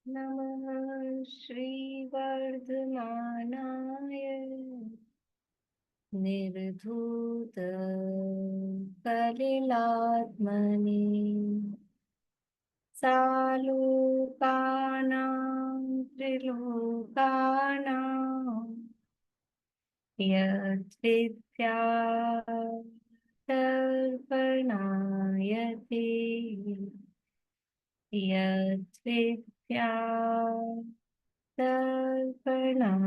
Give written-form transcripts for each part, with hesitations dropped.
नमः श्रीवर्धमानाय निर्धूत कलिलात्मने सालोकानां त्रिलोकानां यद्विद्या तर्पणायते यद्विद्या तर्पणायते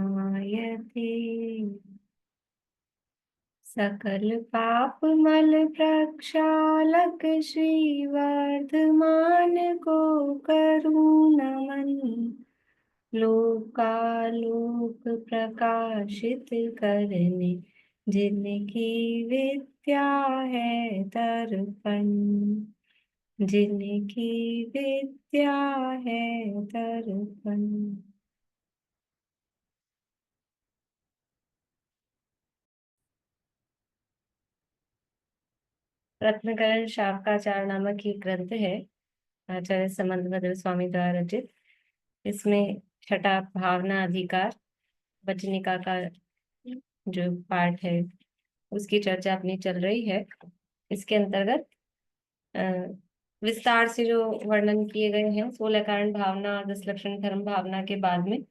सकल पाप मल प्रक्षालक श्रीवर्धमान को करूँ नमन लोकालोक प्रकाशित करने जिनकी विद्या है दर्पण जिनकी विद्या है दर्पण। रत्नकरण शावकाचार नामक ये ग्रंथ है, आचार्य समंतभद्र स्वामी द्वारा रचित। इसमें छठा भावना अधिकार वचनिका का जो पाठ है उसकी चर्चा अपनी चल रही है। इसके अंतर्गत विस्तार से जो वर्णन किए गए हैं 16 कारण भावना और 10 लक्षण धर्म भावना के बाद में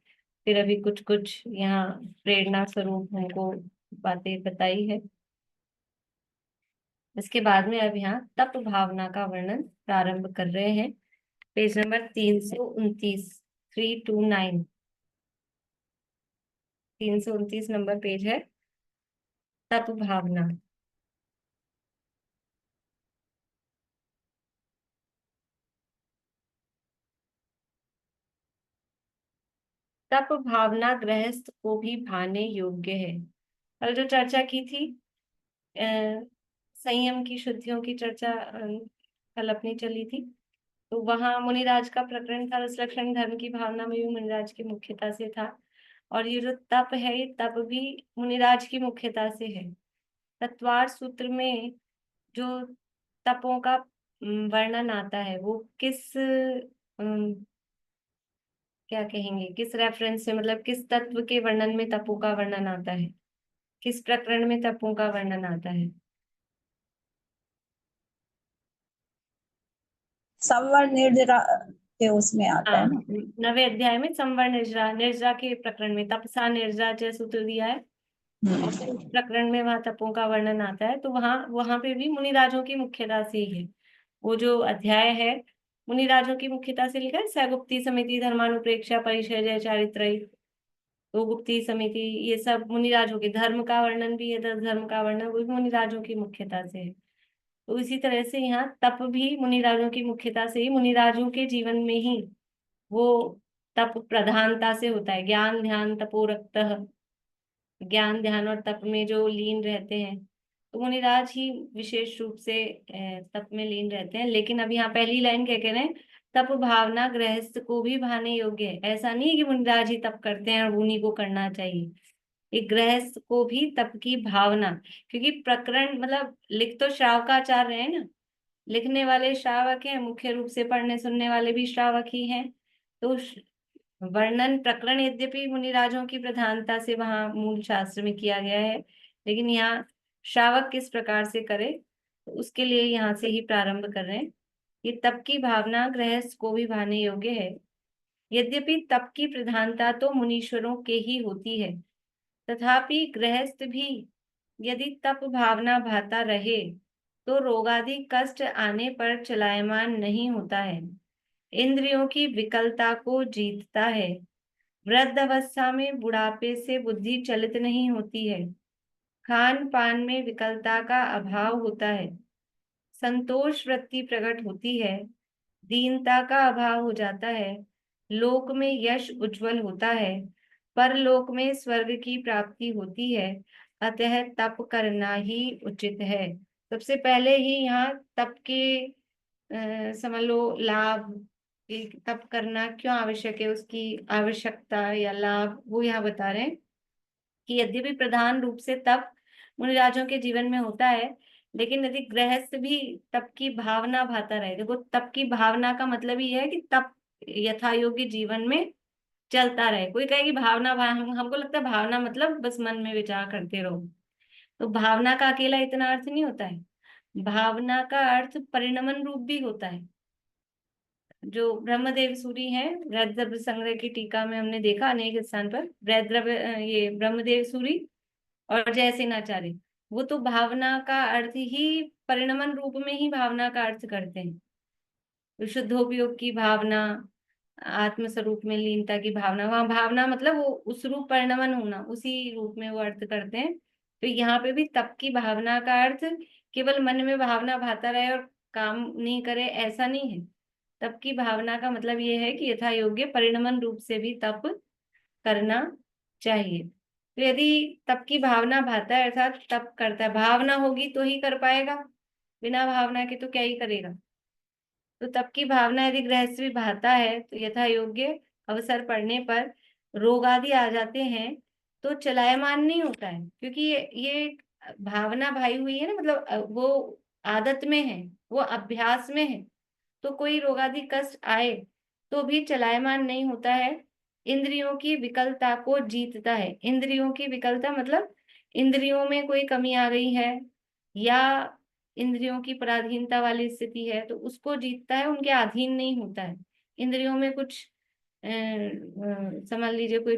फिर अभी कुछ कुछ यहाँ प्रेरणा स्वरूप हमको बातें बताई है। इसके बाद में अब यहाँ तप भावना का वर्णन प्रारंभ कर रहे हैं। पेज नंबर 329, 329, 329 नंबर पेज है। तप भावना। तप भावना गृहस्थ को भी भाने योग्य है। कल जो चर्चा की थी संयम की शुद्धियों की चर्चा कल अपनी चली थी, तो वहां मुनिराज का प्रकरण था। रस लक्षण धर्म की भावना में भी मुनिराज की मुख्यता से था। और ये जो तप है ये तप भी मुनिराज की मुख्यता से है। तत्वार सूत्र में जो तपों का वर्णन आता है वो किस क्या कहेंगे, किस रेफरेंस से, मतलब किस तत्व के वर्णन में तपों का वर्णन आता है, किस प्रकरण में तपों का वर्णन आता है? संवर निर्जरा के उसमें आता है हाँ, ना। 9वें अध्याय में संवर निर्जरा, निर्जरा के प्रकरण में तपसा निर्जरा जय सूत्र दिया है। और फिर उस प्रकरण में वहां तपों का वर्णन आता है, तो वहां वहां पे भी मुनिराजों की मुख्यता से ही है। वो जो अध्याय है मुनिराजों की मुख्यता से लिखा है, सगुप्ती समिति धर्मानुप्रेक्षा परिचय जय चारित्र, तो गुप्ती समिति, ये सब मुनिराजों के धर्म का वर्णन भी है। धर्म का वर्णन वो भी मुनिराजों की मुख्यता से है। तो इसी तरह से यहाँ तप भी मुनिराजों की मुख्यता से ही, मुनिराजों के जीवन में ही वो तप प्रधानता से होता है। ज्ञान ध्यान तपोरक्त, ज्ञान ध्यान और तप में जो लीन रहते हैं, तो मुनिराज ही विशेष रूप से तप में लीन रहते हैं। लेकिन अब यहाँ पहली लाइन क्या कह रहे हैं, तप भावना गृहस्थ को भी भाने योग्य है। ऐसा नहीं है कि मुनिराज ही तप करते हैं और उन्हीं को करना चाहिए। एक गृहस्थ को भी तप की भावना, क्योंकि प्रकरण मतलब लिख तो श्रावकाचार्य है ना, लिखने वाले श्रावक हैं, मुख्य रूप से पढ़ने सुनने वाले भी श्रावक ही हैं। तो वर्णन प्रकरण यद्यपि मुनिराजों की प्रधानता से वहां मूल शास्त्र में किया गया है, लेकिन यहाँ श्रावक किस प्रकार से करे, तो उसके लिए यहाँ से ही प्रारंभ कर रहे हैं। ये तप की भावना गृहस्थ को भी भाने योग्य है। यद्यपि तप की प्रधानता तो मुनीश्वरों के ही होती है, तथापि गृहस्थ भी यदि तप भावना भाता रहे तो रोगादि कष्ट आने पर चलायमान नहीं होता है, इंद्रियों की विकलता को जीतता है, वृद्ध अवस्था में बुढ़ापे से बुद्धि चलित नहीं होती है, खान पान में विकलता का अभाव होता है, संतोष वृत्ति प्रकट होती है, दीनता का अभाव हो जाता है, लोक में यश उज्जवल होता है, परलोक में स्वर्ग की प्राप्ति होती है, अतः तप करना ही उचित है। सबसे पहले ही यहाँ तप के समझ लो लाभ, तप करना क्यों आवश्यक है, उसकी आवश्यकता या लाभ वो यहाँ बता रहे हैं कि यद्यपि प्रधान रूप से तप मुनिराजों के जीवन में होता है, लेकिन यदि गृहस्थ भी तप की भावना भाता रहे। देखो, तप की भावना का मतलब ही है कि तप यथा योग्य जीवन में चलता रहे। कोई कहे कि भावना हमको लगता है भावना मतलब बस मन में विचार करते रहो, तो भावना का अकेला इतना अर्थ नहीं होता है। भावना का अर्थ परिणमन रूप भी होता है। जो ब्रह्मदेव सूरी हैं, बृहद्रव्य संग्रह की टीका में हमने देखा अनेक स्थान पर बृहद्रव्य ये ब्रह्मदेव सूरी और जयसेनाचार्य, वो तो भावना का अर्थ ही परिणमन रूप में ही भावना का अर्थ करते हैं। शुद्धोपयोग की भावना, आत्मस्वरूप में लीनता की भावना, वहां भावना मतलब वो उस रूप परिणमन होना, उसी रूप में वो अर्थ करते हैं। तो यहाँ पे भी तप की भावना का अर्थ केवल मन में भावना भाता रहे और काम नहीं करे, ऐसा नहीं है। तप की भावना का मतलब ये है कि यथा योग्य परिणमन रूप से भी तप करना चाहिए। तो यदि तप की भावना भाता है अर्थात तप करता है, भावना होगी तो ही कर पाएगा, बिना भावना के तो क्या ही करेगा। तो तप की भावना यदि गृहस्थ भी भाता है तो यथा योग्य अवसर पड़ने पर रोग आदि आ जाते हैं तो चलायमान नहीं होता है, क्योंकि ये भावना भाई हुई है ना, मतलब वो आदत में है, वो अभ्यास में है। तो कोई रोग आदि कष्ट आए तो भी चलायमान नहीं होता है, इंद्रियों की विकलता को जीतता है। इंद्रियों की विकलता मतलब इंद्रियों में कोई कमी आ गई है या इंद्रियों की पराधीनता वाली स्थिति है तो उसको जीतता है, उनके अधीन नहीं होता है। इंद्रियों में कुछ समझ लीजिए कोई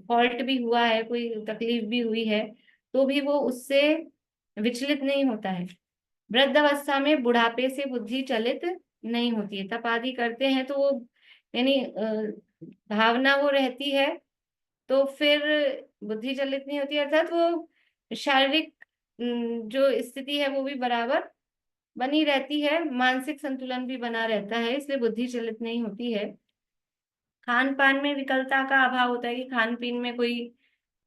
फॉल्ट भी हुआ है, कोई तकलीफ भी हुई है, तो भी वो उससे विचलित नहीं होता है। वृद्धावस्था में बुढ़ापे से बुद्धि चलित नहीं होती है। तप आदि करते हैं तो वो यानी भावना वो रहती है, तो फिर बुद्धि चलित नहीं होती, अर्थात वो शारीरिक जो स्थिति है वो भी बराबर बनी रहती है, मानसिक संतुलन भी बना रहता है, इसलिए बुद्धि चलित नहीं होती है। खान पान में विकलता का अभाव होता है कि खान पीन में कोई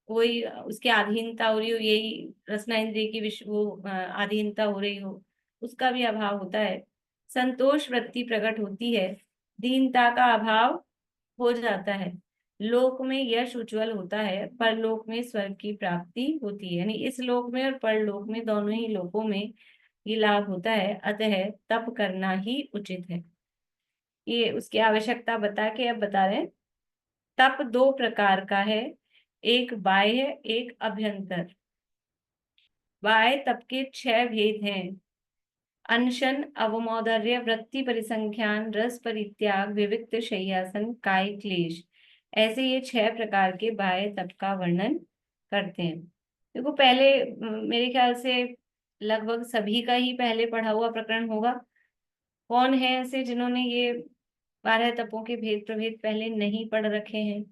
कोई उसकी अधीनता हो रही हो, यही रसना इंद्रिय की वो अधीनता हो रही हो, उसका भी अभाव होता है। संतोष वृत्ति प्रकट होती है, दीनता का अभाव हो जाता है। लोक में यश उज्जवल होता है, परलोक में स्वर्ग की प्राप्ति होती है। यानी इस लोक में और परलोक में, दोनों ही लोकों में ये लाभ होता है, अतः तप करना ही उचित है। ये उसकी आवश्यकता बता के अब बता रहे हैं। तप दो प्रकार का है, एक बाह्य एक अभ्यंतर। बाह्य तप के 6 भेद हैं, अनशन, अवमौदर्य, वृत्ति परिसंख्यान, रस परित्याग, विविक्त शय्यासन, काय क्लेश। ऐसे ये 6 प्रकार के बाह्य तप का वर्णन करते हैं। देखो पहले मेरे ख्याल से लगभग सभी का ही पहले पढ़ा हुआ प्रकरण होगा। कौन है ऐसे जिन्होंने ये 12 तपों के भेद प्रभेद पहले नहीं पढ़ रखे हैं?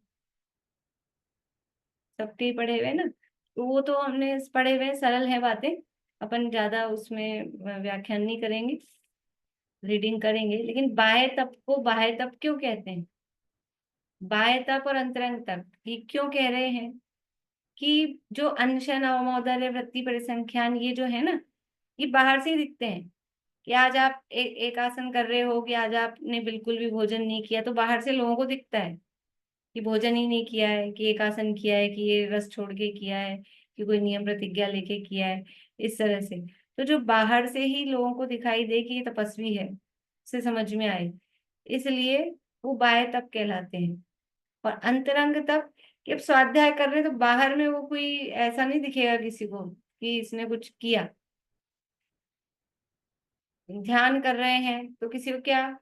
सबके ही पढ़े हुए हैं ना, तो वो तो हमने पढ़े हुए हैं, सरल है बातें, अपन ज्यादा उसमें व्याख्यान नहीं करेंगे, रीडिंग करेंगे। लेकिन बाह्य तप को बाह्य तप क्यों कहते हैं? बाह्य तप और अंतरंग तप ये क्यों कह रहे हैं? कि जो अनशन अवमौदर्य वृत्ति परिसंख्यान ये जो है ना, ये बाहर से ही दिखते हैं। कि आज आप एक आसन कर रहे हो, कि आज आपने बिल्कुल भी भोजन नहीं किया, तो बाहर से लोगों को दिखता है कि भोजन ही नहीं किया है, कि एक आसन किया है, कि ये रस छोड़ के किया है, कि कोई नियम प्रतिज्ञा लेके किया है, इस तरह से। तो जो बाहर से ही लोगों को दिखाई दे कि ये तपस्वी है, से समझ में आए, इसलिए वो बाह्य तप कहलाते हैं। और अंतरंग तप कि अब स्वाध्याय कर रहे हैं तो बाहर में वो कोई ऐसा नहीं दिखेगा किसी को कि इसने कुछ किया। ध्यान कर रहे हैं तो किसी को क्या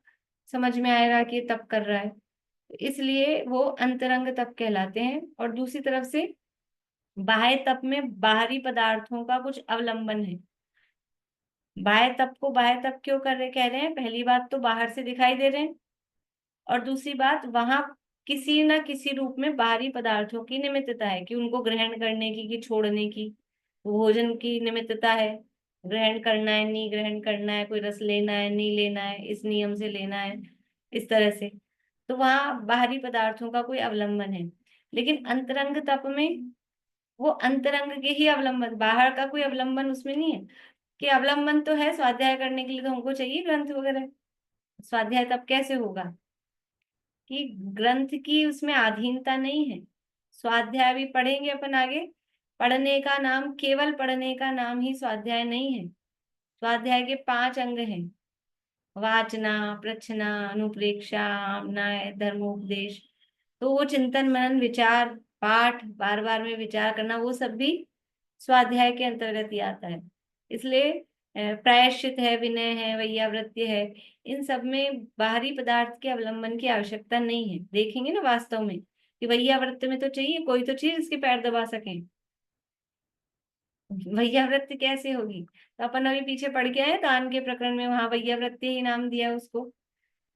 समझ में आएगा कि ये तप कर रहा है, इसलिए वो अंतरंग तप कहलाते हैं। और दूसरी तरफ से बाह्य तप में बाहरी पदार्थों का कुछ अवलंबन है। बाह्य तप को बाह्य तप क्यों कह रहे हैं? पहली बात तो बाहर से दिखाई दे रहे हैं, और दूसरी बात वहां किसी न किसी रूप में बाहरी पदार्थों की निमित्तता है, कि उनको ग्रहण करने की कि छोड़ने की। भोजन की निमित्तता है, ग्रहण करना है नहीं ग्रहण करना है, कोई रस लेना है नहीं लेना है, इस नियम से लेना है, इस तरह से। तो वहां बाहरी पदार्थों का कोई अवलंबन है। लेकिन अंतरंग तप में वो अंतरंग के ही अवलंबन, बाहर का कोई अवलंबन उसमें नहीं है। कि अवलंबन तो है, स्वाध्याय करने के लिए तो हमको चाहिए ग्रंथ वगैरह, स्वाध्याय तब कैसे होगा? कि ग्रंथ की उसमें अधीनता नहीं है। स्वाध्याय भी पढ़ेंगे अपन आगे, पढ़ने का नाम, केवल पढ़ने का नाम ही स्वाध्याय नहीं है। स्वाध्याय के 5 अंग हैं, वाचना, प्रच्छना, अनुप्रेक्षा, आमनाय, धर्मोपदेश। तो वो चिंतन मनन विचार पाठ बार बार में विचार करना, वो सब भी स्वाध्याय के अंतर्गत ही आता है। इसलिए प्रायश्चित है, विनय है, वैयावृत्य है, इन सब में बाहरी पदार्थ के अवलंबन की आवश्यकता नहीं है। देखेंगे ना वास्तव में कि वैयावृत्य में तो चाहिए, कोई तो चीज इसके पैर दबा सके। वैयावृत्य कैसे होगी? तो अपन अभी पीछे पढ़ के आए दान के प्रकरण में, वहां वैयावृत्य ही नाम दिया उसको।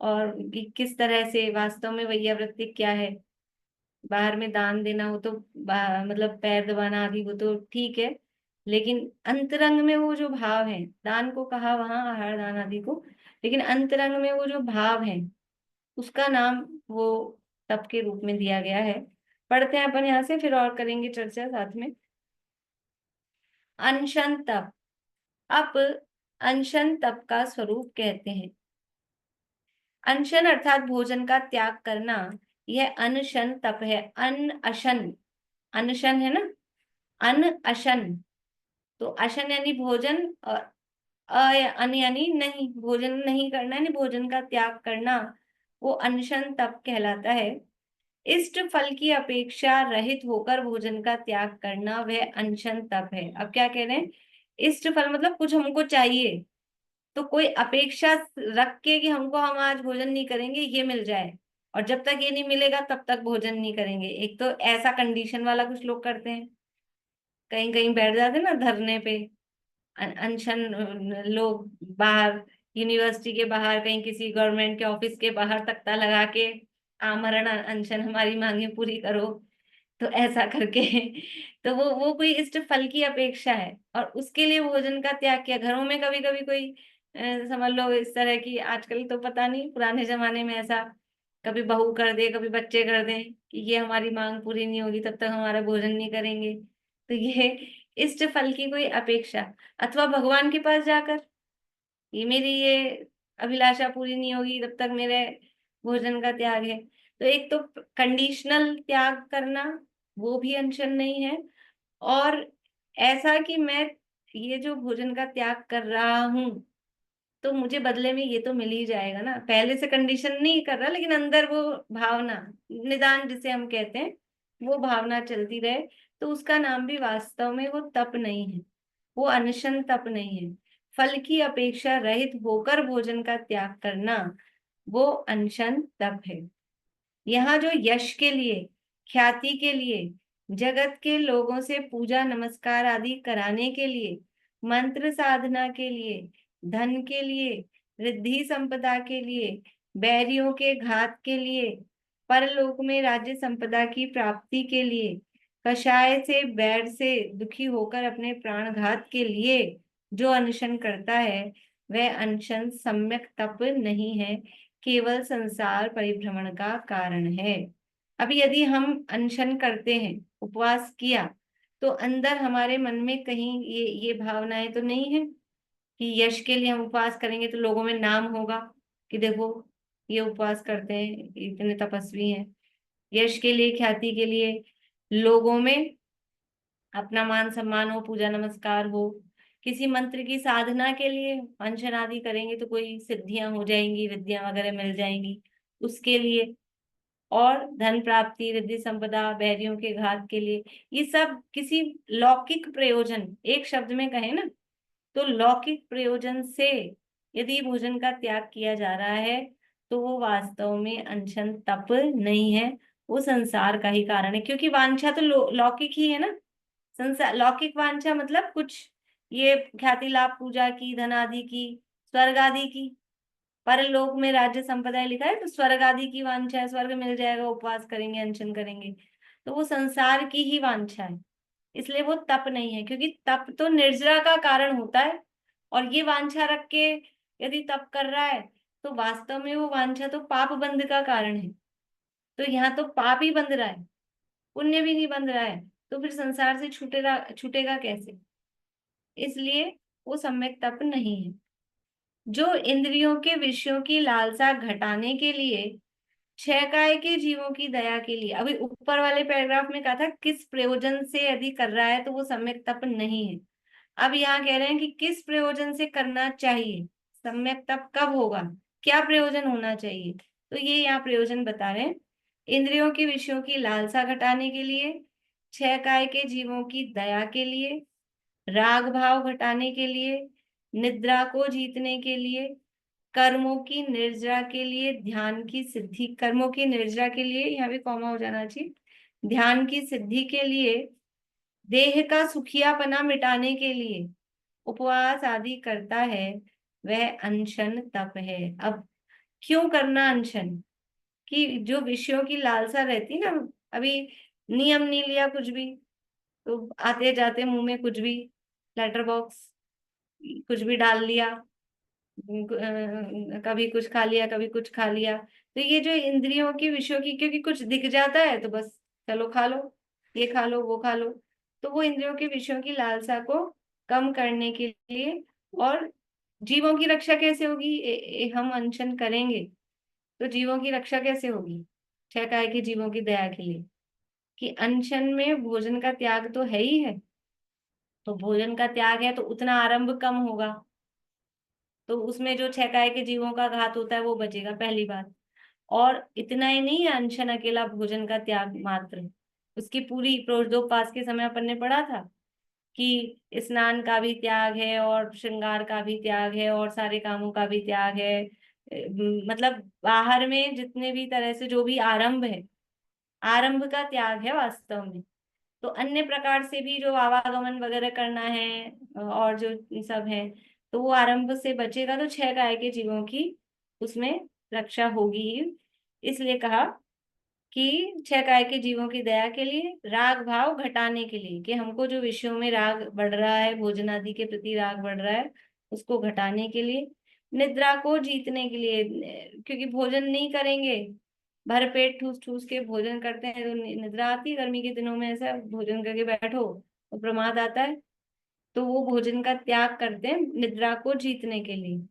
और किस तरह से वास्तव में वैयावृत्ति क्या है। बाहर में दान देना हो तो मतलब पैर दबाना आदि वो तो ठीक है, लेकिन अंतरंग में वो जो भाव है, दान को कहा वहां आहार दान आदि को, लेकिन अंतरंग में वो जो भाव है उसका नाम वो तप के रूप में दिया गया है। पढ़ते हैं अपन यहाँ से, फिर और करेंगे चर्चा साथ में। अनशन तप। अब अनशन तप का स्वरूप कहते हैं। अनशन अर्थात भोजन का त्याग करना, यह अनशन तप है। अन अशन, अनशन है ना, अन अशन। तो अशन यानी भोजन, और अन यानी नहीं, भोजन नहीं करना यानी भोजन का त्याग करना, वो अनशन तप कहलाता है। इष्ट फल की अपेक्षा रहित होकर भोजन का त्याग करना वह अनशन तप है। अब क्या कह रहे हैं? इष्ट फल मतलब कुछ हमको चाहिए, तो कोई अपेक्षा रख के कि हमको, हम आज भोजन नहीं करेंगे, ये मिल जाए, और जब तक ये नहीं मिलेगा तब तक भोजन नहीं करेंगे। एक तो ऐसा कंडीशन वाला कुछ लोग करते हैं, कहीं कहीं बैठ जाते हैं ना धरने पे, अनशन लोग बाहर, यूनिवर्सिटी के बाहर, कहीं किसी गवर्नमेंट के ऑफिस के बाहर तख्ता लगा के, आमरण अनशन, हमारी मांगे पूरी करो। तो ऐसा करके तो वो कोई इष्ट फल की अपेक्षा है, और उसके लिए भोजन का त्याग किया। घरों में कभी कभी कोई समझ लो इस तरह की, आजकल तो पता नहीं, पुराने जमाने में ऐसा कभी बहू कर दे, कभी बच्चे कर दें कि ये हमारी मांग पूरी नहीं होगी तब तक हमारा भोजन नहीं करेंगे। तो ये इष्ट फल की कोई अपेक्षा, अथवा भगवान के पास जाकर, ये मेरी ये अभिलाषा पूरी नहीं होगी तब तक मेरे भोजन का त्याग है। तो एक तो कंडीशनल त्याग करना, वो भी अनशन नहीं है। और ऐसा कि मैं ये जो भोजन का त्याग कर रहा हूं, तो मुझे बदले में ये तो मिल ही जाएगा ना, पहले से कंडीशन नहीं कर रहा, लेकिन अंदर वो भावना, निदान जिसे हम कहते हैं, वो भावना चलती रहे, तो उसका नाम भी वास्तव में वो तप नहीं है, वो अनशन तप नहीं है। फल की अपेक्षा रहित होकर भोजन का त्याग करना, वो अनशन तप है। यहाँ जो यश के लिए, ख्याति के लिए, जगत के लोगों से पूजा नमस्कार आदि कराने के लिए, मंत्र साधना के लिए, धन के लिए, रिद्धि संपदा के लिए, बैरियों के घात के लिए, परलोक में राज्य संपदा की प्राप्ति के लिए, कषाय से बैर से दुखी होकर अपने प्राणघात के लिए जो अनशन करता है, वह अनशन सम्यक तप नहीं है, केवल संसार परिभ्रमण का कारण है। अभी यदि हम अनशन करते हैं, उपवास किया, तो अंदर हमारे मन में कहीं ये भावनाएं तो नहीं है कि यश के लिए हम उपवास करेंगे तो लोगों में नाम होगा कि देखो ये उपवास करते हैं, इतने तपस्वी हैं। यश के लिए, ख्याति के लिए, लोगों में अपना मान सम्मान हो, पूजा नमस्कार हो, किसी मंत्र की साधना के लिए अनशन आदि करेंगे तो कोई सिद्धियां हो जाएंगी, विद्या वगैरह मिल जाएंगी, उसके लिए। और धन प्राप्ति, रिद्धि संपदा, बैरियों के घात के लिए, ये सब किसी लौकिक प्रयोजन, एक शब्द में कहें ना, तो लौकिक प्रयोजन से यदि भोजन का त्याग किया जा रहा है, तो वो वास्तव में अनशन तप नहीं है, वो संसार का ही कारण है। क्योंकि वांछा तो लौकिक ही है ना, संसार लौकिक वांछा मतलब कुछ ये ख्याति लाभ, पूजा की, धन आदि की, स्वर्ग आदि की। परलोक में राज्य संपदा लिखा है, तो स्वर्ग आदि की वांछा है, स्वर्ग मिल जाएगा, उपवास करेंगे, अनशन करेंगे, तो वो संसार की ही वांछा है। इसलिए वो तप नहीं है, क्योंकि तप तो निर्जरा का कारण होता है, और ये वांछा रख के यदि तप कर रहा है, तो वास्तव में वो वांछा तो पाप बंध का कारण है। तो यहाँ तो पाप ही बंध रहा है, पुण्य भी नहीं बंध रहा है, तो फिर संसार से छूटेगा, छूटेगा कैसे? इसलिए वो सम्यक तप नहीं है। जो इंद्रियों के विषयों की लालसा घटाने के लिए, छह काय के जीवों की दया के लिए, अभी ऊपर वाले पैराग्राफ में कहा था किस प्रयोजन से यदि कर रहा है तो वो सम्यक तप नहीं है। अब यहाँ कह रहे हैं कि किस प्रयोजन से करना चाहिए, सम्यक तप कब होगा, क्या प्रयोजन होना चाहिए। तो ये यहाँ प्रयोजन बता रहे हैं। इंद्रियों के विषयों की लालसा घटाने के लिए, छह काय के जीवों की दया के लिए, राग भाव घटाने के लिए, निद्रा को जीतने के लिए, कर्मों की निर्जरा के लिए, ध्यान की सिद्धि, कर्मों की निर्जरा के लिए, यहाँ भी कॉमा हो जाना चाहिए, ध्यान की सिद्धि के लिए, देह का सुखियापना मिटाने के लिए उपवास आदि करता है, वह अनशन तप है। अब क्यों करना अनशन, कि जो विषयों की लालसा रहती ना, अभी नियम नहीं लिया कुछ भी, तो आते जाते मुंह में कुछ भी, लेटर बॉक्स कुछ भी डाल लिया, कभी कुछ खा लिया कभी कुछ खा लिया। तो ये जो इंद्रियों की विषयों की, क्योंकि कुछ दिख जाता है तो बस चलो खा लो, ये खा लो वो खा लो। तो वो इंद्रियों के विषयों की लालसा को कम करने के लिए, और जीवों की रक्षा कैसे होगी, हम अनशन करेंगे तो जीवों की रक्षा कैसे होगी, छह काय के जीवों की दया के लिए, कि अनशन में भोजन का त्याग तो है ही है, तो भोजन का त्याग है तो उतना आरंभ कम होगा, तो उसमें जो छह काय के जीवों का घात होता है वो बचेगा, पहली बात। और इतना ही नहीं है अनशन अकेला भोजन का त्याग मात्र, उसकी पूरी प्रोद्योगपास के समय अपन ने पढ़ा था कि स्नान का भी त्याग है, और श्रृंगार का भी त्याग है, और सारे कामों का भी त्याग है। मतलब बाहर में जितने भी तरह से जो भी आरंभ है, आरंभ का त्याग है वास्तव में। तो अन्य प्रकार से भी जो आवागमन वगैरह करना है और जो सब है, तो वो आरंभ से बचेगा तो छह काय के जीवों की उसमें रक्षा होगी ही। इसलिए कहा कि छह काय के जीवों की दया के लिए, राग भाव घटाने के लिए, कि हमको जो विषयों में राग बढ़ रहा है, भोजन आदि के प्रति राग बढ़ रहा है, उसको घटाने के लिए, निद्रा को जीतने के लिए, क्योंकि भोजन नहीं करेंगे, भर पेट ठूस ठूस के भोजन करते हैं तो निद्रा आती है, गर्मी के दिनों में ऐसा भोजन करके बैठो तो प्रमाद आता है। तो वो भोजन का त्याग करते हैं निद्रा को जीतने के लिए।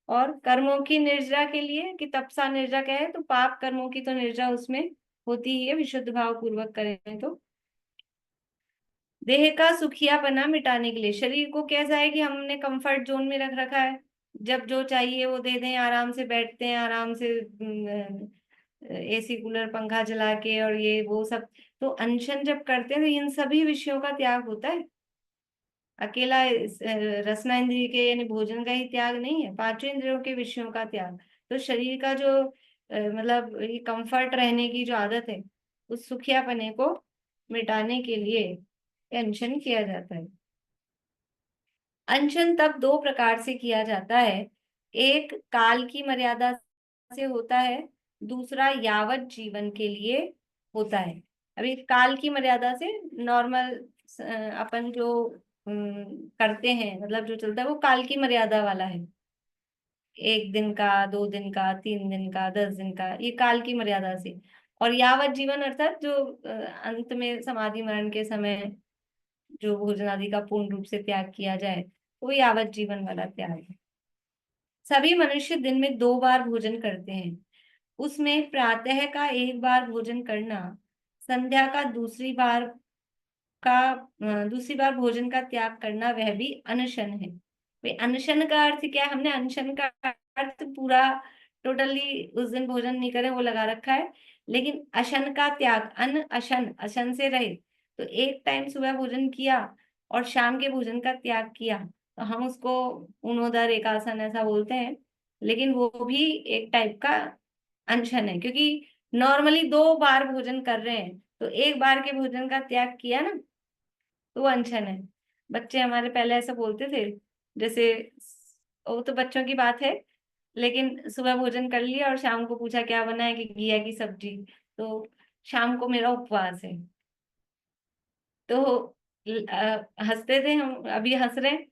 और कर्मों की निर्जरा के लिए, कि तपसा निर्जरा क्या है, तो पाप कर्मों की तो निर्जरा उसमें होती ही है, विशुद्ध भाव पूर्वक करें तो। देह का सुखियापना मिटाने के लिए, शरीर को कैसा है कि हमने कंफर्ट जोन में रख रखा है, जब जो चाहिए वो दे दें, आराम से बैठते हैं, आराम से एसी कूलर पंखा चला के और ये वो सब। तो अनशन जब करते हैं तो इन सभी विषयों का त्याग होता है, अकेला रसना इंद्रिय के यानी भोजन का ही त्याग नहीं है, पांचों इंद्रियों के विषयों का त्याग। तो शरीर का जो मतलब ये कंफर्ट रहने की जो आदत है, उस सुखियापने को मिटाने के लिए ये अनशन किया जाता है। अनशन तब दो प्रकार से किया जाता है, एक काल की मर्यादा से होता है, दूसरा यावत जीवन के लिए होता है। अभी काल की मर्यादा से नॉर्मल अपन जो करते हैं, मतलब जो चलता है वो काल की मर्यादा वाला है, एक दिन का, दो दिन का, तीन दिन का, 10 दिन का, ये काल की मर्यादा से। और यावत जीवन अर्थात जो अंत में समाधि मरण के समय जो भोजन आदि का पूर्ण रूप से त्याग किया जाए, वो यावत जीवन वाला त्याग है। सभी मनुष्य दिन में 2 बार भोजन करते हैं, उसमें प्रातः का एक बार भोजन करना, संध्या का दूसरी बार भोजन का त्याग करना, वह भी अनशन है। भाई अनशन का अर्थ क्या है, हमने अनशन का अर्थ पूरा टोटली उस दिन भोजन नहीं करें वो लगा रखा है, लेकिन अशन का त्याग, अन अशन, अशन से रहे, तो एक टाइम सुबह भोजन किया और शाम के भोजन का त्याग किया, तो हम उसको उनोदर एकासन ऐसा बोलते हैं। लेकिन वो भी एक टाइप का अनशन है, क्योंकि नॉर्मली 2 बार भोजन कर रहे हैं, तो एक बार के भोजन का त्याग किया ना, तो वो अनशन है। बच्चे हमारे पहले ऐसा बोलते थे, जैसे वो तो बच्चों की बात है, लेकिन सुबह भोजन कर लिया और शाम को पूछा क्या बना है, कि घिया की सब्जी, तो शाम को मेरा उपवास है। तो हंसते थे हम, अभी हंस रहे हैं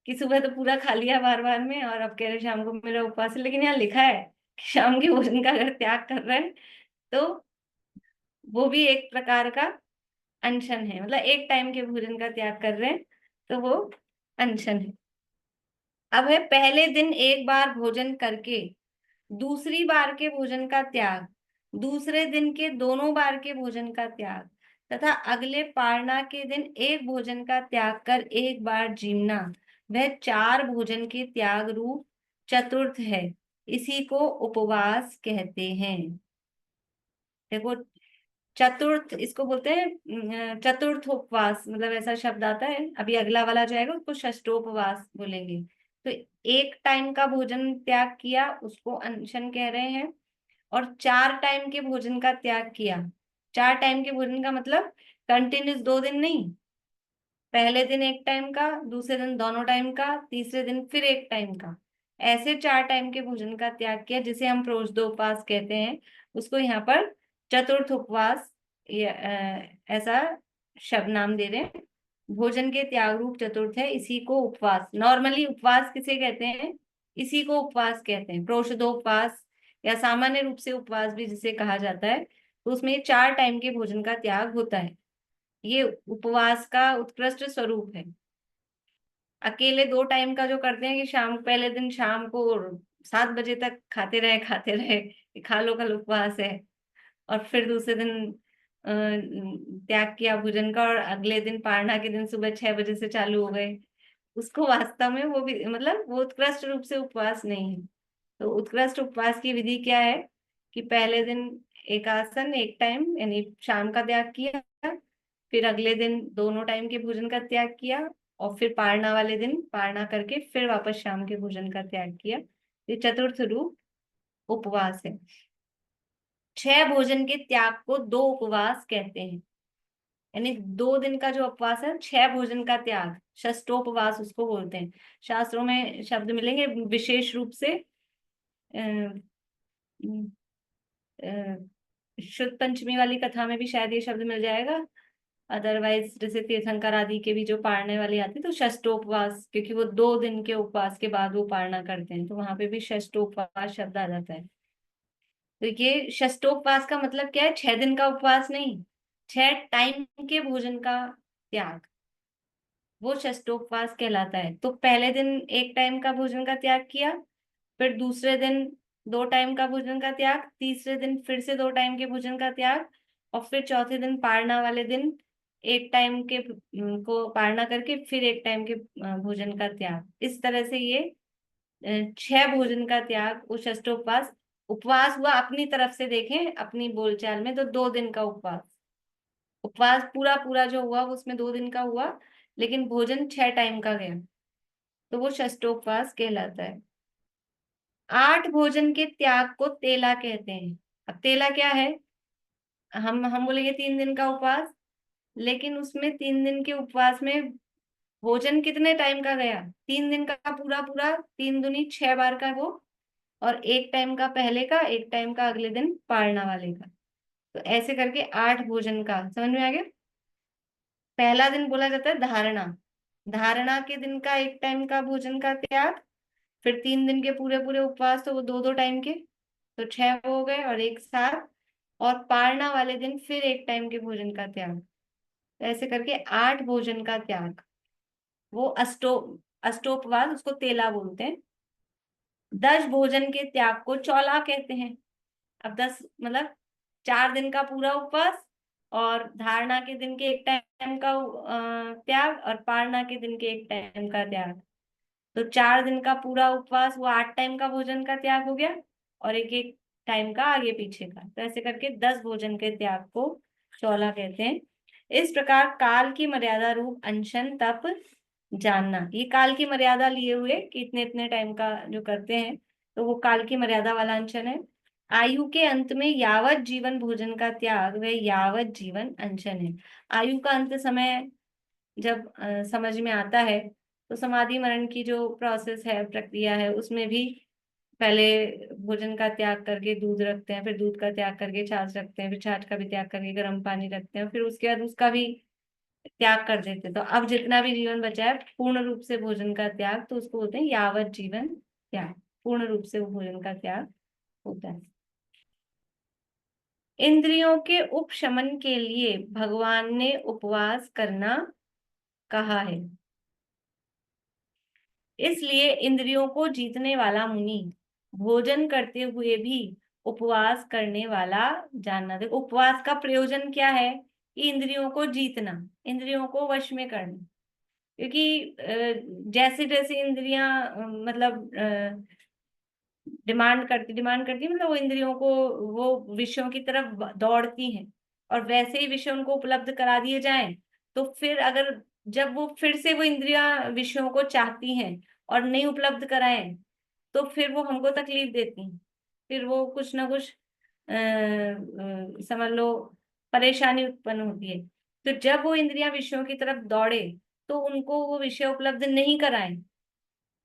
कि सुबह तो पूरा खा लिया बार बार में, और अब कह रहे शाम को मेरा उपवास है, लेकिन यहाँ लिखा है कि शाम के भोजन का अगर त्याग कर रहे हैं तो वो भी एक प्रकार का अनशन है, मतलब एक टाइम के भोजन का त्याग कर रहे हैं तो वो अनशन है। अब है पहले दिन एक बार भोजन करके दूसरी बार के भोजन का त्याग, दूसरे दिन के दोनों बार के भोजन का त्याग, तथा अगले पारणा के दिन एक भोजन का त्याग कर एक बार जीवना, वह 4 भोजन के त्याग रूप चतुर्थ है, इसी को उपवास कहते हैं। देखो, चतुर्थ इसको बोलते हैं चतुर्थ उपवास, मतलब ऐसा शब्द आता है। अभी अगला वाला जो आएगा उसको षष्ठोपवास बोलेंगे। तो एक टाइम का भोजन त्याग किया उसको अनशन कह रहे हैं। और 4 टाइम के भोजन का त्याग किया, 4 टाइम के भोजन का मतलब कंटिन्यूस 2 दिन नहीं, पहले दिन एक टाइम का, दूसरे दिन दोनों टाइम का, तीसरे दिन फिर एक टाइम का, ऐसे 4 टाइम के भोजन का त्याग किया, जिसे हम प्रोषदोपवास कहते हैं। उसको यहाँ पर चतुर्थ उपवास ऐसा शब्द नाम दे रहे हैं। भोजन के त्याग रूप चतुर्थ है, इसी को उपवास, नॉर्मली उपवास किसे कहते हैं, इसी को उपवास कहते हैं। प्रोषदोपवास या सामान्य रूप से उपवास भी जिसे कहा जाता है, तो उसमें 4 टाइम के भोजन का त्याग होता है। ये उपवास का उत्कृष्ट स्वरूप है। अकेले 2 टाइम का जो करते हैं कि शाम, पहले दिन शाम को 7 बजे तक खाते रहे कि खा लो, कल उपवास है, और फिर दूसरे दिन त्याग किया भोजन का, और अगले दिन पारना के दिन सुबह 6 बजे से चालू हो गए, उसको वास्तव में वो भी मतलब वो उत्कृष्ट रूप से उपवास नहीं है। तो उत्कृष्ट उपवास की विधि क्या है कि पहले दिन एक आसन एक टाइम यानी शाम का त्याग किया, फिर अगले दिन दोनों टाइम के भोजन का त्याग किया, और फिर पारना वाले दिन पारना करके फिर वापस शाम के भोजन का त्याग किया। ये चतुर्थ रूप उपवास है। 6 भोजन के त्याग को 2 उपवास कहते हैं। यानी 2 दिन का जो उपवास है, 6 भोजन का त्याग, षष्ठोपवास उसको बोलते हैं। शास्त्रों में शब्द मिलेंगे विशेष रूप से। अ, शुद्ध पंचमी वाली कथा में भी शायद ये शब्द मिल जाएगा। अदरवाइज जैसे तीर्थंकर आदि के भी जो पारने वाले आते हैं, तो षष्ठोपवास, क्योंकि वो 2 दिन के उपवास के बाद वो पारना करते हैं, तो वहां पे भी षष्ठोपवास शब्द आ जाता है। तो ये षष्ठोपवास का मतलब क्या है, 6 दिन का उपवास नहीं, 6 टाइम के भोजन का त्याग, वो षष्ठोपवास कहलाता है। तो पहले दिन एक टाइम का भोजन का त्याग किया, फिर दूसरे दिन 2 टाइम का भोजन का त्याग, तीसरे दिन फिर से 2 टाइम के भोजन का त्याग, और फिर चौथे दिन पारना वाले दिन एक टाइम के को पारना करके फिर एक टाइम के भोजन का त्याग। इस तरह से ये 6 भोजन का त्याग, वो षष्ठोपवास। उपवास हुआ अपनी तरफ से देखें अपनी बोलचाल में तो 2 दिन का उपवास, उपवास पूरा पूरा जो हुआ वो उसमें 2 दिन का हुआ, लेकिन भोजन 6 टाइम का गया, तो वो षष्ठोपवास कहलाता है। 8 भोजन के त्याग को तेला कहते हैं। अब तेला क्या है, हम बोलेंगे 3 दिन का उपवास, लेकिन उसमें 3 दिन के उपवास में भोजन कितने टाइम का गया, 3 दिन का पूरा पूरा, 3 दूनी 6 बार का वो, और एक टाइम का पहले का, एक टाइम का अगले दिन पारना वाले का। तो ऐसे करके 8 भोजन का, समझ में आ गया। पहला दिन बोला जाता है धारणा, धारणा के दिन का एक टाइम का भोजन का त्याग, फिर 3 दिन के पूरे पूरे उपवास, तो वो 2 2 टाइम के, तो 6 हो गए और एक साथ, और पारना वाले दिन फिर एक टाइम के भोजन का त्याग। तो ऐसे करके 8 भोजन का त्याग, वो अष्टोपवास, उसको तेला बोलते हैं। 10 भोजन के त्याग को चौला कहते हैं। अब 10 मतलब 4 दिन का पूरा उपवास, और धारणा के दिन के एक टाइम का त्याग, और पारना के दिन के एक टाइम का त्याग। तो 4 दिन का पूरा उपवास, वो 8 टाइम का भोजन का त्याग हो गया, और एक एक टाइम का आगे पीछे का। तो ऐसे करके 10 भोजन के त्याग को चौला कहते हैं। इस प्रकार काल की मर्यादा रूप अनशन तप जानना, ये काल की मर्यादा लिए हुए कि इतने इतने टाइम का जो करते हैं, तो वो काल की मर्यादा वाला अनशन है। आयु के अंत में यावत जीवन भोजन का त्याग वह यावत जीवन अनशन है। आयु का अंत समय जब समझ में आता है, तो समाधि मरण की जो प्रोसेस है, प्रक्रिया है, उसमें भी पहले भोजन का त्याग करके दूध रखते हैं, फिर दूध का त्याग करके छाछ रखते हैं, फिर छाछ का भी त्याग करके गर्म पानी रखते हैं, फिर उसके बाद उसका भी त्याग कर देते हैं। तो अब जितना भी जीवन बचा है पूर्ण रूप से भोजन का त्याग, तो उसको बोलते हैं यावत जीवन त्याग, पूर्ण रूप से वो भोजन का त्याग होता है। इंद्रियों के उपशमन के लिए भगवान ने उपवास करना कहा है, इसलिए इंद्रियों को जीतने वाला मुनि भोजन करते हुए भी उपवास करने वाला जानना। देखो, उपवास का प्रयोजन क्या है कि इंद्रियों को जीतना, इंद्रियों को वश में करना। क्योंकि जैसे जैसे इंद्रियां मतलब डिमांड करती मतलब वो इंद्रियों को, वो विषयों की तरफ दौड़ती हैं, और वैसे ही विषय उनको उपलब्ध करा दिए जाएं, तो फिर अगर जब वो फिर से वो इंद्रियां विषयों को चाहती हैं और नहीं उपलब्ध कराएं, तो फिर वो हमको तकलीफ देती हैं। फिर वो कुछ ना कुछ समझ लो परेशानी उत्पन्न होती है। तो जब वो इंद्रियां विषयों की तरफ दौड़े, तो उनको वो विषय उपलब्ध नहीं कराएं,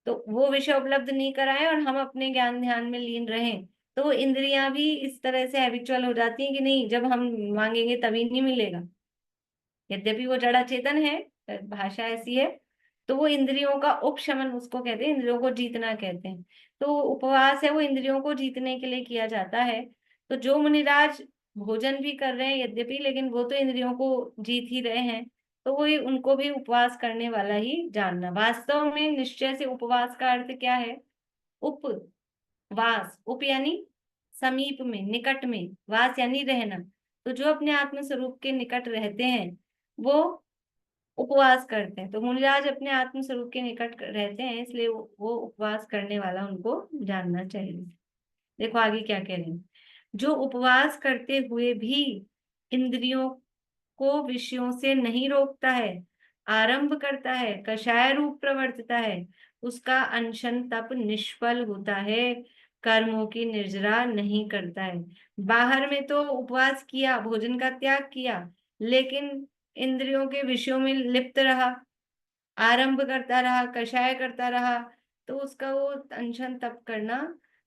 तो वो विषय उपलब्ध नहीं कराएं और हम अपने ज्ञान ध्यान में लीन रहें, तो वो इंद्रियां भी इस तरह से हैबिचुअल हो जाती हैं कि नहीं, जब हम मांगेंगे तभी नहीं मिलेगा। यद्यपि वो जड़ा चेतन है, भाषा ऐसी है, तो वो इंद्रियों का उपशमन उसको कहते हैं, इंद्रियों को जीतना कहते हैं। तो उपवास है वो इंद्रियों को जीतने के लिए किया जाता है। तो जो मुनिराज भोजन भी कर रहे हैं यद्यपि, लेकिन वो तो इंद्रियों को जीत ही रहे हैं, तो वो उनको भी उपवास करने वाला ही जानना। वास्तव में निश्चय से उपवास का अर्थ क्या है? उपवास, उप यानी समीप में, निकट में, वास यानी रहना। तो जो अपने आत्म स्वरूप के निकट रहते हैं वो उपवास करते हैं। तो मुनिराज अपने आत्म स्वरूप के निकट रहते हैं, इसलिए वो उपवास करने वाला उनको जानना चाहिए। देखो आगे क्या कह रहे हैं। जो उपवास करते हुए भी इंद्रियों को विषयों से नहीं रोकता है, आरंभ करता है, कषाय रूप प्रवर्तता है, उसका अनशन तप निष्फल होता है, कर्मों की निर्जरा नहीं करता है। बाहर में तो उपवास किया, भोजन का त्याग किया, लेकिन इंद्रियों के विषयों में लिप्त रहा, आरंभ करता रहा, कषाय करता रहा, तो उसका वो अनशन तप करना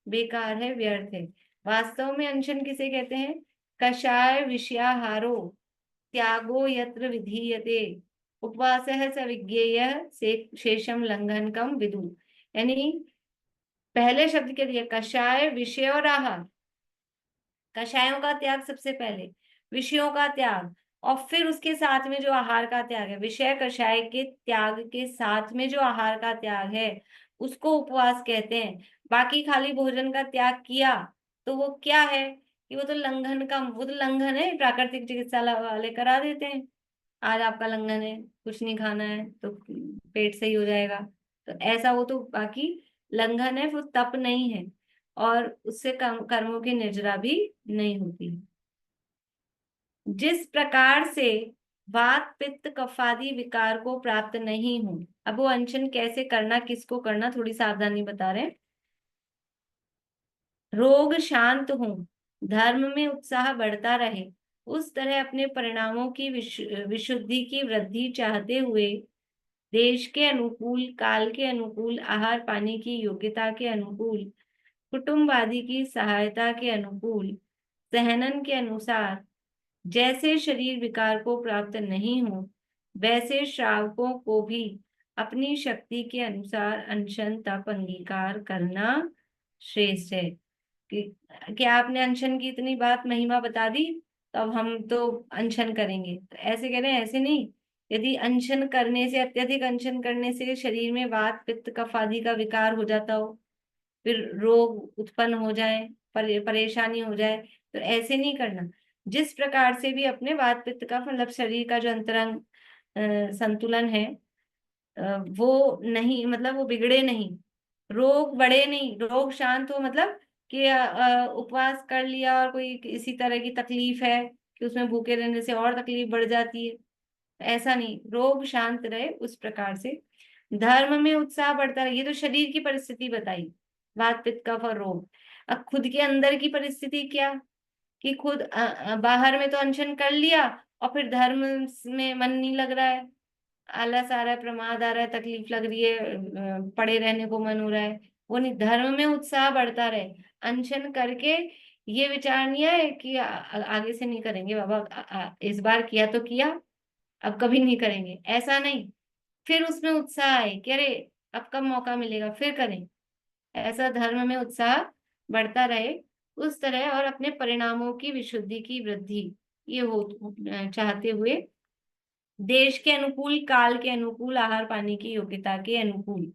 बेकार है, व्यर्थ है। वास्तव में अनशन किसे कहते हैं? कषाय विषयाहारो त्यागो यत्र विधीयते उपवासः स विज्ञेयः शेषम लंघन कम विदु। यानी पहले शब्द क्या दिया? कषाय, विषय और आहार। कषायों का त्याग सबसे पहले, विषयों का त्याग, और फिर उसके साथ में जो आहार का त्याग है, विषय कषाय के त्याग के साथ में जो आहार का त्याग है, उसको उपवास कहते हैं। बाकी खाली भोजन का त्याग किया तो वो क्या है कि वो तो लंघन का, वो तो लंघन है, प्राकृतिक चिकित्सालय वाले करा देते हैं। आज आपका लंघन है, कुछ नहीं खाना है तो पेट सही हो जाएगा, तो ऐसा वो तो बाकी लंघन है, वो तप नहीं है, और उससे कर्मों की निर्जरा भी नहीं होती। जिस प्रकार से वात पित्त कफादि विकार को प्राप्त नहीं हूं, अब वो अनशन कैसे करना, किसको करना, थोड़ी सावधानी बता रहे हैं। रोग शांत हो, धर्म में उत्साह बढ़ता रहे, उस तरह अपने परिणामों की विशुद्धि की वृद्धि चाहते हुए, देश के अनुकूल, काल के अनुकूल, आहार पानी की योग्यता के अनुकूल, कुटुंब आदि की सहायता के अनुकूल, सहनन के अनुसार, जैसे शरीर विकार को प्राप्त नहीं हो, वैसे श्रावकों को भी अपनी शक्ति के अनुसार अनशन तप अंगीकार करना श्रेष्ठ है। कि क्या आपने अनशन की इतनी बात महिमा बता दी, तो अब हम तो अनशन करेंगे, तो ऐसे कह रहे हैं? ऐसे नहीं। यदि अनशन करने से, अत्यधिक अनशन करने से शरीर में वात पित्त कफ आदि का विकार हो जाता हो, फिर रोग उत्पन्न हो जाए, परेशानी हो जाए, तो ऐसे नहीं करना। जिस प्रकार से भी अपने वात पित्त का, मतलब शरीर का जो अंतरंग संतुलन है, वो नहीं, मतलब वो बिगड़े नहीं, रोग बढ़े नहीं, रोग शांत हो, मतलब कि उपवास कर लिया और कोई इसी तरह की तकलीफ है कि उसमें भूखे रहने से और तकलीफ बढ़ जाती है, ऐसा नहीं, रोग शांत रहे उस प्रकार से। धर्म में उत्साह बढ़ता रहे, ये तो शरीर की परिस्थिति बताई, वात पित्त कफ और रोग। अब खुद के अंदर की परिस्थिति क्या, कि खुद बाहर में तो अनशन कर लिया और फिर धर्म में मन नहीं लग रहा है, आलस आ रहा है, प्रमाद आ रहा है, तकलीफ लग रही है, पड़े रहने को मन हो रहा है, वो नहीं। धर्म में उत्साह बढ़ता रहे, अनशन करके ये विचार नहीं है कि आगे से नहीं करेंगे बाबा, इस बार किया तो किया, अब कभी नहीं करेंगे, ऐसा नहीं। फिर उसमें उत्साह आए कि अरे अब कब मौका मिलेगा, फिर करें, ऐसा धर्म में उत्साह बढ़ता रहे उस तरह, और अपने परिणामों की विशुद्धि की वृद्धि ये हो चाहते हुए, देश के अनुकूल, काल के अनुकूल, आहार पानी की योग्यता के अनुकूल।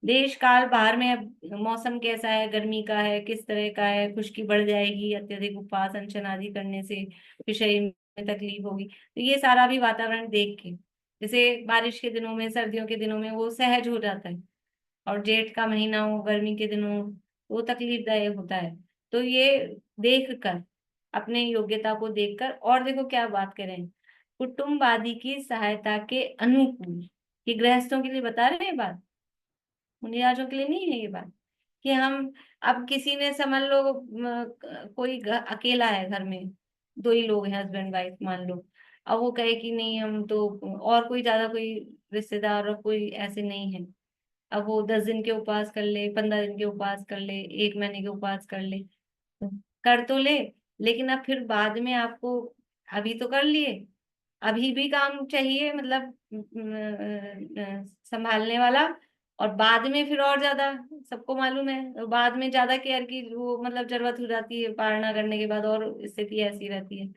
देश काल, बाहर में अब मौसम कैसा है, गर्मी का है, किस तरह का है, खुश्की बढ़ जाएगी अत्यधिक उपवास अनशन आदि करने से, विषय में तकलीफ होगी, तो ये सारा भी वातावरण देख के, जैसे बारिश के दिनों में, सर्दियों के दिनों में वो सहज हो जाता है, और जेठ का महीना हो, गर्मी के दिनों वो तकलीफदायक होता है। तो ये देख कर, अपने योग्यता को देखकर, और देखो क्या बात करें, कुटुंब आदि की सहायता के अनुकूल, ये गृहस्थों के लिए बता रहे हैं बात, मुनिराजों के लिए नहीं है ये बात। कि हम, अब किसी ने समझ लो कोई अकेला है घर में, दो ही लोग हैं, हस्बैंड वाइफ मान लो। अब वो कहे कि नहीं हम तो, और कोई ज्यादा कोई रिश्तेदार और कोई ऐसे नहीं है, अब वो 10 दिन के उपवास कर ले, 15 दिन के उपवास कर ले, 1 महीने के उपवास कर ले, कर तो ले, लेकिन अब फिर बाद में आपको, अभी तो कर लिए, अभी भी काम चाहिए, मतलब संभालने वाला, और बाद में फिर और ज्यादा, सबको मालूम है, तो बाद में ज्यादा केयर की वो मतलब जरूरत हो जाती है, पालना करने के बाद और स्थिति ऐसी रहती है।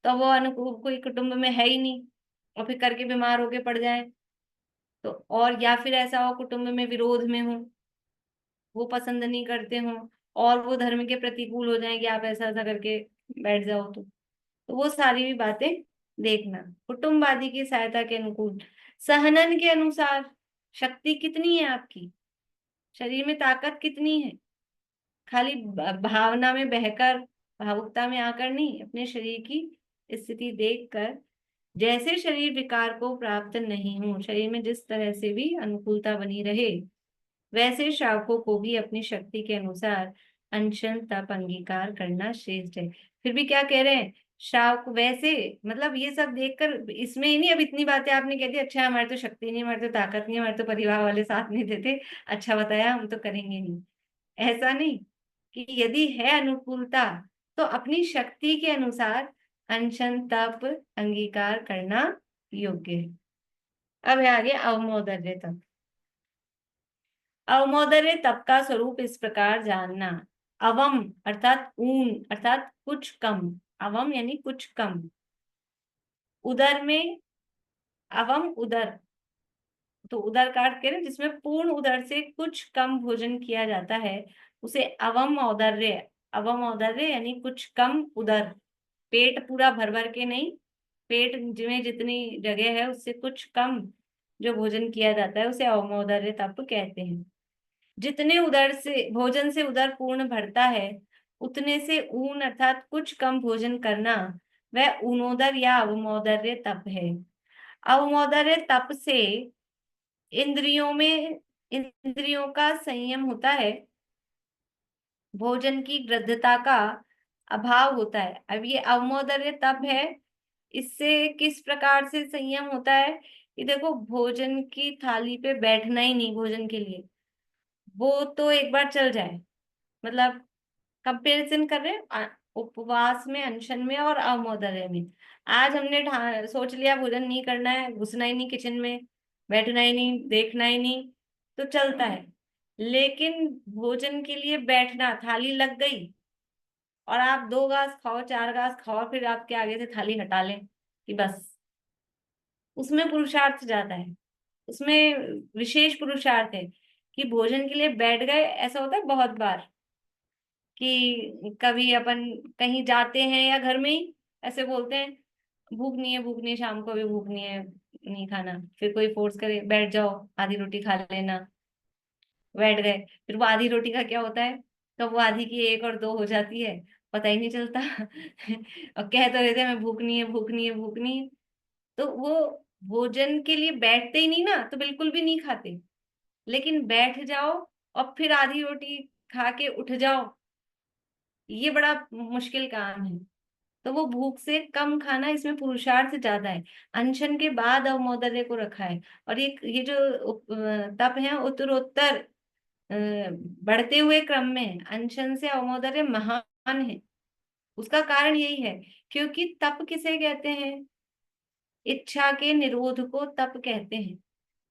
तो वो अनुकूल कोई कुटुंब में है ही नहीं, और फिर करके बीमार होके पड़ जाए तो, और या फिर ऐसा हो कुटुंब में विरोध में हो, वो पसंद नहीं करते हो, और वो धर्म के प्रतिकूल हो जाए कि आप ऐसा ऐसा करके बैठ जाओ, तो वो सारी भी बातें देखना। कुटुंब आदि की सहायता के अनुकूल, सहनन के अनुसार, शक्ति कितनी है आपकी, शरीर में ताकत कितनी है, खाली भावना में बहकर, भावुकता में आकर नहीं, अपने शरीर की स्थिति देखकर, जैसे शरीर विकार को प्राप्त नहीं हो, शरीर में जिस तरह से भी अनुकूलता बनी रहे, वैसे श्रावकों को भी अपनी शक्ति के अनुसार अनशन तप अंगीकार करना श्रेष्ठ है। फिर भी क्या कह रहे हैं, श्रावक वैसे, मतलब ये सब देखकर, इसमें ही नहीं, अब इतनी बातें आपने कह दी, अच्छा हमारे तो शक्ति नहीं, हमारे तो ताकत नहीं, हमारे तो परिवार वाले साथ नहीं देते, अच्छा बताया हम तो करेंगे नहीं, ऐसा नहीं, कि यदि है अनुकूलता तो अपनी शक्ति के अनुसार अनशन तप अंगीकार करना योग्य है। अब है आगे अवमोदर्य तप। अवमोदर्य तप का स्वरूप इस प्रकार जानना। अवम अर्थात ऊन, अर्थात कुछ कम, अवम यानी कुछ कम, उदर में, अवम उदर, तो उदर का अर्थ करें जिसमें पूर्ण उदर से कुछ कम भोजन किया जाता है, उसे अवम औदर्य, अवम औदर्य यानी कुछ कम उदर, पेट पूरा भर भर के नहीं, पेट में जितनी जगह है उससे कुछ कम जो भोजन किया जाता है उसे अवमोदर्य तप कहते हैं। जितने उदर से भोजन से उदर पूर्ण भरता है, उतने से ऊन अर्थात कुछ कम भोजन करना, वह ऊनोदर या अवमोदर्य तप है। अवमोदर्य तप से इंद्रियों में, इंद्रियों का संयम होता है, भोजन की गृद्धता का अभाव होता है। अब ये अवमोदर्य तप है, इससे किस प्रकार से संयम होता है, कि देखो भोजन की थाली पे बैठना ही नहीं भोजन के लिए, वो तो एक बार चल जाए, मतलब कंपैरिजन कर रहे हैं उपवास में, अनशन में और अवमोदर्य में। आज हमने सोच लिया भोजन नहीं करना है, घुसना ही नहीं किचन में, बैठना ही नहीं, देखना ही नहीं, तो चलता है। लेकिन भोजन के लिए बैठना, थाली लग गई और आप 2 घास खाओ, 4 घास खाओ, फिर आपके आगे से थाली हटा लें कि बस, उसमें पुरुषार्थ ज्यादा है, उसमें विशेष पुरुषार्थ है। कि भोजन के लिए बैठ गए, ऐसा होता है बहुत बार कि कभी अपन कहीं जाते हैं या घर में ही ऐसे बोलते हैं, भूख नहीं है, भूख नहीं है, शाम को भी भूख नहीं है, नहीं खाना, फिर कोई फोर्स करे बैठ जाओ, आधी रोटी खा लेना, बैठ गए, फिर वो आधी रोटी का क्या होता है, तो वो आधी की 1 और 2 हो जाती है, पता ही नहीं चलता और कह तो रहते हैं मैं भूख नहीं है, भूख नहीं है, भूख नहीं है, तो वो भोजन के लिए बैठते ही नहीं ना, तो बिल्कुल भी नहीं खाते। लेकिन बैठ जाओ और फिर आधी रोटी खा के उठ जाओ, ये बड़ा मुश्किल काम है। तो वो भूख से कम खाना, इसमें पुरुषार्थ ज्यादा है। अनशन के बाद अवमोदर्य को रखा है। और ये जो तप है उत्तरोत्तर बढ़ते हुए क्रम में है। अनशन से अवमोदर्य महान है, उसका कारण यही है, क्योंकि तप किसे कहते हैं, इच्छा के निरोध को तप कहते हैं।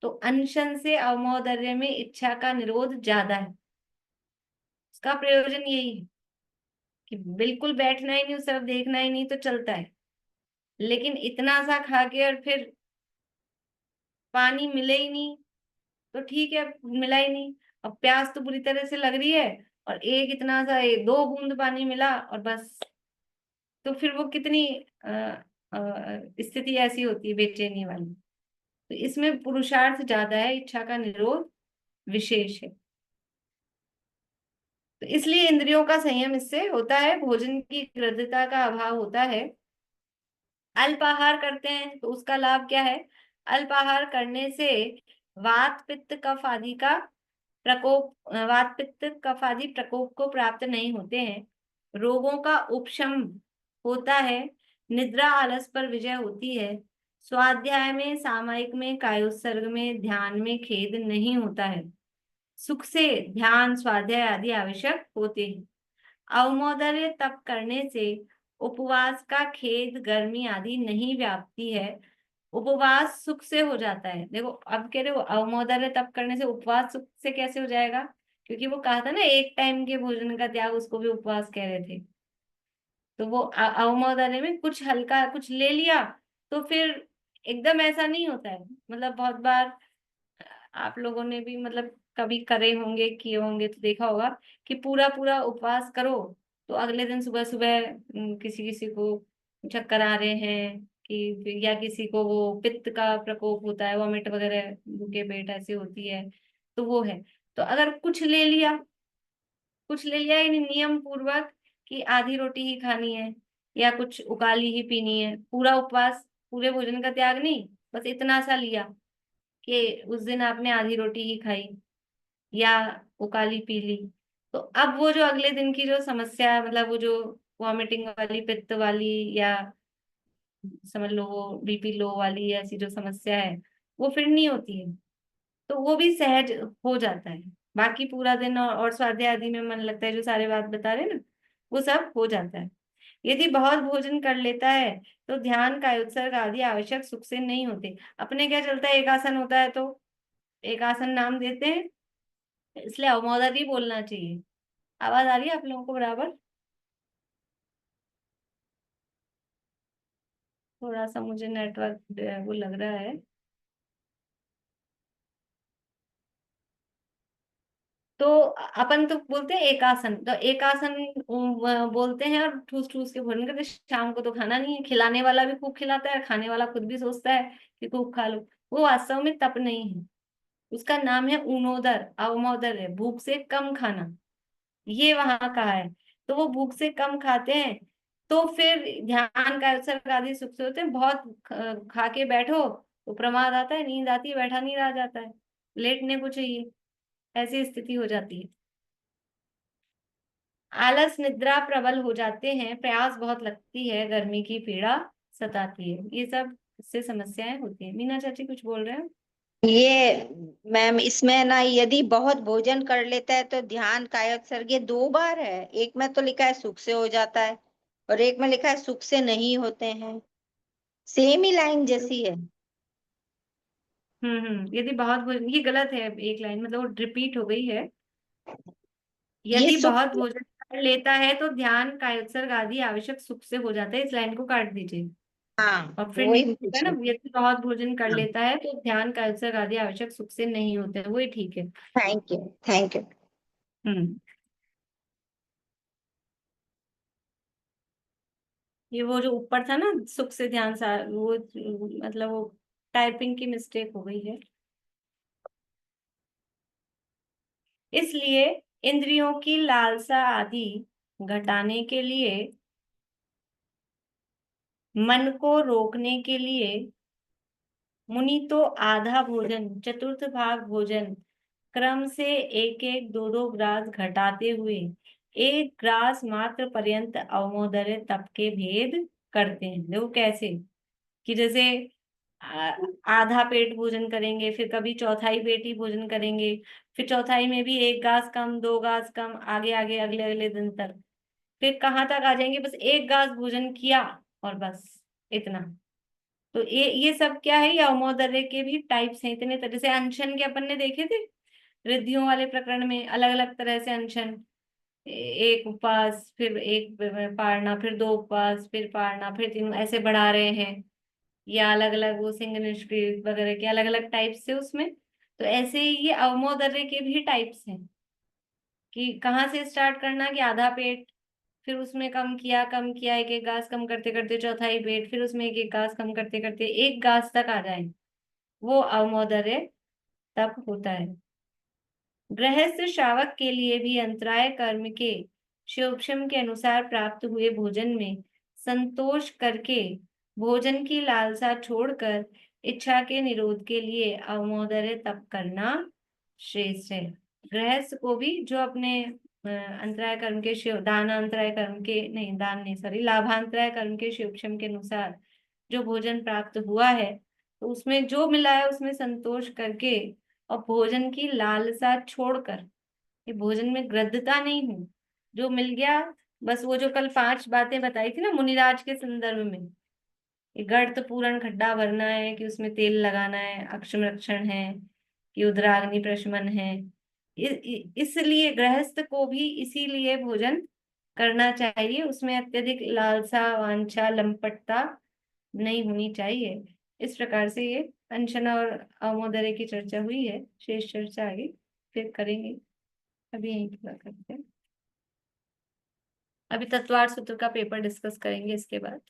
तो अनशन से अवमोदर्य में इच्छा का निरोध ज्यादा है, उसका प्रयोजन यही है कि बिल्कुल बैठना ही नहीं, उस तरफ देखना ही नहीं तो चलता है। लेकिन इतना सा खा के और फिर पानी मिले ही नहीं, तो ठीक है, मिला ही नहीं, अब प्यास तो बुरी तरह से लग रही है, और एक इतना सा 2 बूंद पानी मिला और बस, तो फिर वो कितनी स्थिति ऐसी होती है बेचैनी वाली। तो इसमें पुरुषार्थ ज्यादा है, इच्छा का निरोध विशेष है। तो इसलिए इंद्रियों का संयम इससे होता है, भोजन की गृद्धता का अभाव होता है। अल्पाहार करते हैं तो उसका लाभ क्या है? अल्पाहार करने से वात पित्त कफ आदि का प्रकोप, वात पित्त कफ आदि प्रकोप को प्राप्त नहीं होते हैं। रोगों का उपशम होता है। निद्रा आलस पर विजय होती है। स्वाध्याय में, सामायिक में, कायोत्सर्ग में, ध्यान में खेद नहीं होता है। सुख से ध्यान, स्वाध्याय आदि आवश्यक होते हैं। अवमोदर्य तप करने से उपवास का खेद, गर्मी आदि नहीं व्यापती है। उपवास सुख से हो जाता है। देखो अब कह रहे हो अवमोदर्य तप करने से उपवास सुख से कैसे हो जाएगा? क्योंकि वो कहा था ना, एक टाइम के भोजन का त्याग, उसको भी उपवास कह रहे थे। तो वो अवमोदर्य में कुछ हल्का कुछ ले लिया तो फिर एकदम ऐसा नहीं होता है। मतलब बहुत बार आप लोगों ने भी मतलब कभी करे होंगे, किए होंगे, तो देखा होगा कि पूरा पूरा उपवास करो तो अगले दिन सुबह सुबह किसी किसी को चक्कर आ रहे हैं, कि या किसी को वो पित्त का प्रकोप होता है, वॉमिट वगैरह, भूखे पेट ऐसी होती है। तो वो है। तो अगर कुछ ले लिया यानी नियम पूर्वक कि आधी रोटी ही खानी है या कुछ उकाली ही पीनी है, पूरा उपवास, पूरे भोजन का त्याग नहीं, बस इतना सा लिया कि उस दिन आपने आधी रोटी ही खाई या उकाली पी ली। तो अब वो जो अगले दिन की जो समस्या है, मतलब वो जो वॉमिटिंग वाली, पित्त वाली, या समझ लो वो बीपी लो वाली ऐसी जो समस्या है, वो फिर नहीं होती है। तो वो भी सहज हो जाता है। बाकी पूरा दिन और स्वाध्याय आदि में मन लगता है, जो सारे बात बता रहे हैं ना, वो सब हो जाता है। यदि बहुत भोजन कर लेता है तो ध्यान, का उत्सर्ग आदि आवश्यक सुख से नहीं होते। अपने क्या चलता है, एक आसन होता है तो एक आसन नाम देते हैं, इसलिए अवमोदर ही बोलना चाहिए। आवाज आ रही है आप लोगों को बराबर? थोड़ा सा मुझे नेटवर्क वो लग रहा है। तो अपन तो बोलते हैं एक आसन, तो एक आसन बोलते हैं और ठूस ठूस के भोजन करते। शाम को तो खाना नहीं है, खिलाने वाला भी खूब खिलाता है, खाने वाला खुद भी सोचता है कि खूब खा लो। वो वास्तव में तप नहीं है, उसका नाम है ऊनोदर, अवमोदर है, भूख से कम खाना। ये वहां कहा है। तो वो भूख से कम खाते हैं तो फिर ध्यान का अवसर आदि सुख से होते हैं। बहुत खा के बैठो तो प्रमाद आता है, नींद आती है, बैठा नहीं रहा जाता है, लेटने को चाहिए, ऐसी स्थिति हो जाती है। आलस, निद्रा प्रबल हो जाते हैं, प्यास बहुत लगती है, गर्मी की पीड़ा सताती है। ये सब इससे समस्याएं होती हैं। मीना चाची कुछ बोल रहे हैं? ये मैम इसमें ना, यदि बहुत भोजन कर लेता है तो ध्यान कायक सर्ग, ये दो बार है। एक में तो लिखा है सुख से हो जाता है और एक में लिखा है सुख से नहीं होते हैं। सेम ही लाइन जैसी है। यदि बहुत भोजन, ये गलत है एक लाइन, मतलब वो रिपीट हो गई है। ये यदि सुख। बहुत भोजन कर लेता है तो ध्यान, कायोत्सर्ग आदि आवश्यक सुख से हो जाता है। इस लाइन को काट दीजिए। हाँ, और फिर वही नीचे है पूछ ना, रही। यदि बहुत भोजन कर हाँ, लेता है तो ध्यान, कायोत्सर्ग आदि आवश्यक सुख से नहीं होते, वही ठीक है। Thank you, thank you. Hmm ये वो जो ऊपर था ना, सुख से ध्यान सा, वो मतलब वो टाइपिंग की मिस्टेक हो गई है। इसलिए इंद्रियों की लालसा आदि घटाने के लिए, मन को रोकने के लिए, मुनि तो आधा भोजन, चतुर्थ भाग भोजन क्रम से एक एक दो दो ग्रास घटाते हुए एक ग्रास मात्र पर्यंत अवमोदर्य तप के भेद करते हैं। देखो कैसे, कि जैसे आ- आधा पेट भोजन करेंगे, फिर कभी चौथाई पेट ही भोजन करेंगे, फिर चौथाई में भी एक गास कम, दो गास कम, आगे आगे अगले अगले दिन तक, फिर कहाँ तक आ जाएंगे, बस एक गास भोजन किया और बस इतना। तो ये सब क्या है, ये अवमोदर्य के भी टाइप्स हैं इतने तरह से। अनशन के अपन ने देखे थे रिद्धियों वाले प्रकरण में, अलग अलग तरह से अनशन। एक उपवास, फिर एक पारना, फिर दो उपवास, फिर पारना, फिर तीन, ऐसे बढ़ा रहे हैं। या अलग अलग वो सिंह निष्क्रिय वगैरह के अलग अलग टाइप्स से उसमें। तो ऐसे ही ये अवमोदर्य के भी टाइप्स हैं, कि कहाँ से स्टार्ट करना, कि आधा पेट, फिर उसमें कम किया, एक एक गास कम करते करते चौथाई पेट, फिर उसमें एक एक गास कम करते करते एक गास तक आ जाए, वो अवमोदर्य तप होता है। गृहस्थ श्रावक के लिए भी अंतराय कर्म के शिवोपशम के अनुसार प्राप्त हुए भोजन में संतोष करके भोजन की लालसा छोड़कर इच्छा के निरोध के लिए अवमोदर्य तप करना श्रेष्ठ है। गृहस्थ को भी जो अपने अंतराय कर्म के शिव दानांतराय कर्म के नहीं दान नहीं सॉरी लाभांतराय कर्म के शिवोपशम के अनुसार जो भोजन प्राप्त हुआ है तो उसमें जो मिला है उसमें संतोष करके और भोजन की लालसा छोड़कर, ये भोजन में ग्रद्धता नहीं हो, जो मिल गया बस वो जो कल 5 बातें बताई थी ना मुनिराज के संदर्भ में, कि गर्त पूर्ण खड्डा भरना है, कि उसमें तेल लगाना है, अक्षम रक्षण है, कि उदराग्नि प्रशमन है, इसलिए गृहस्थ को भी इसीलिए भोजन करना चाहिए, उसमें अत्यधिक लालसा वांछा लंपटता नहीं होनी चाहिए। इस प्रकार से ये अनशन और अवमोदर्य की चर्चा हुई है। शेष चर्चा आगे फिर करेंगे, अभी यहीं पूरा करते हैं। अभी तत्वार्थ सूत्र का पेपर डिस्कस करेंगे इसके बाद।